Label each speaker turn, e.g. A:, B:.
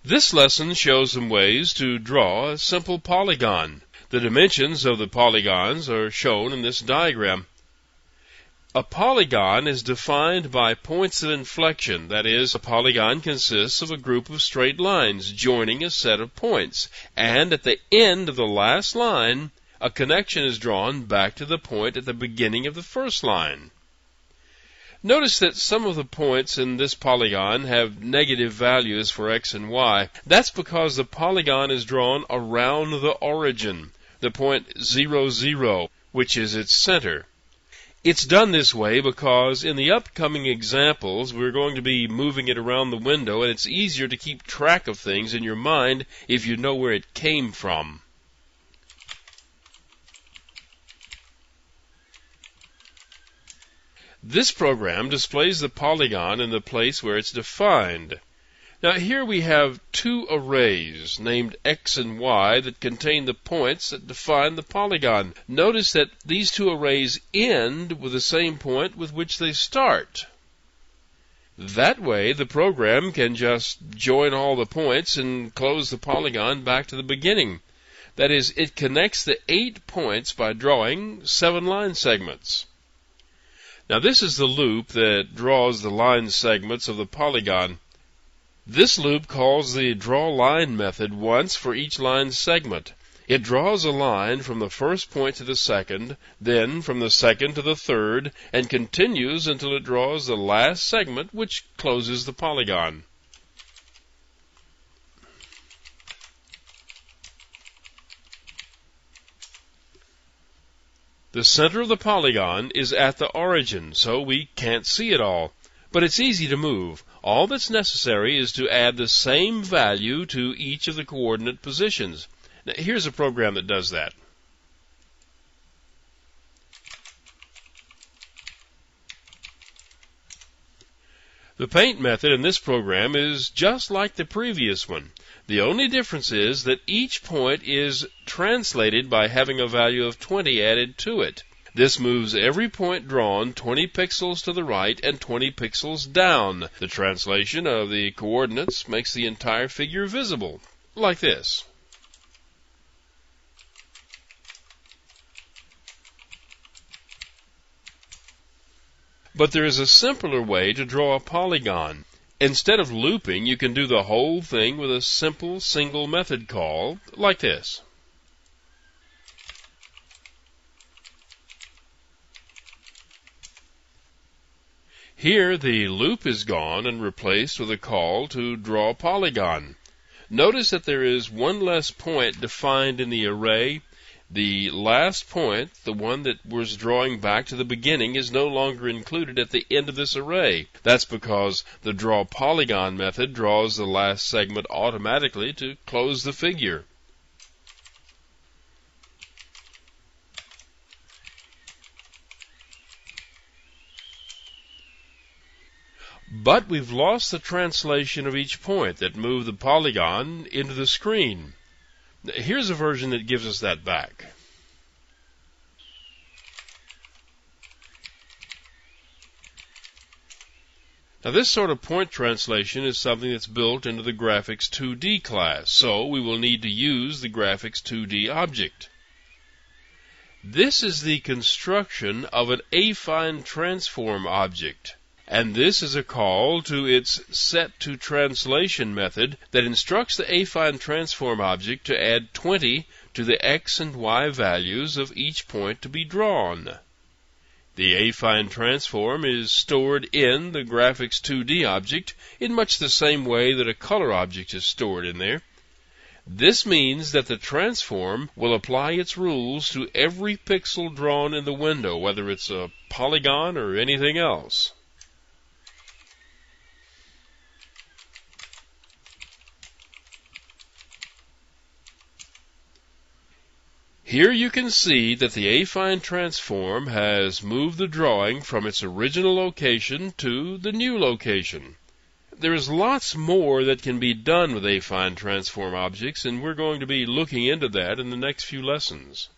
A: This lesson shows some ways to draw a simple polygon. The dimensions of the polygons are shown in this diagram. A polygon is defined by points of inflection. That is, a polygon consists of a group of straight lines joining a set of points, and at the end of the last line, a connection is drawn back to the point at the beginning of the first line. Notice that some of the points in this polygon have negative values for x and y. That's because the polygon is drawn around the origin, the point 0, 0, which is its center. It's done this way because in the upcoming examples we're going to be moving it around the window, and it's easier to keep track of things in your mind if you know where it came from. This program displays the polygon in the place where it's defined. Now here we have two arrays named x and y that contain the points that define the polygon. Notice that these two arrays end with the same point with which they start. That way the program can just join all the points and close the polygon back to the beginning. That is, it connects the 8 points by drawing 7 line segments. Now this is the loop that draws the line segments of the polygon. This loop calls the draw line method once for each line segment. It draws a line from the first point to the second, then from the second to the third, and continues until it draws the last segment, which closes the polygon. The center of the polygon is at the origin, so we can't see it all. But it's easy to move. All that's necessary is to add the same value to each of the coordinate positions. Now, here's a program that does that. The paint method in this program is just like the previous one. The only difference is that each point is translated by having a value of 20 added to it. This moves every point drawn 20 pixels to the right and 20 pixels down. The translation of the coordinates makes the entire figure visible, like this. But there is a simpler way to draw a polygon. Instead of looping, you can do the whole thing with a simple single method call, like this. Here the loop is gone and replaced with a call to draw a polygon. Notice that there is one less point defined in the array. The last point, the one that was drawing back to the beginning, is no longer included at the end of this array. That's because the draw polygon method draws the last segment automatically to close the figure. But we've lost the translation of each point that moved the polygon into the screen. Here's a version that gives us that back. Now this sort of point translation is something that's built into the Graphics 2D class, so we will need to use the Graphics 2D object. This is the construction of an affine transform object. And this is a call to its set-to-translation method that instructs the affine transform object to add 20 to the x and y values of each point to be drawn. The affine transform is stored in the Graphics 2D object in much the same way that a color object is stored in there. This means that the transform will apply its rules to every pixel drawn in the window, whether it's a polygon or anything else. Here you can see that the affine transform has moved the drawing from its original location to the new location. There is lots more that can be done with affine transform objects, and we're going to be looking into that in the next few lessons.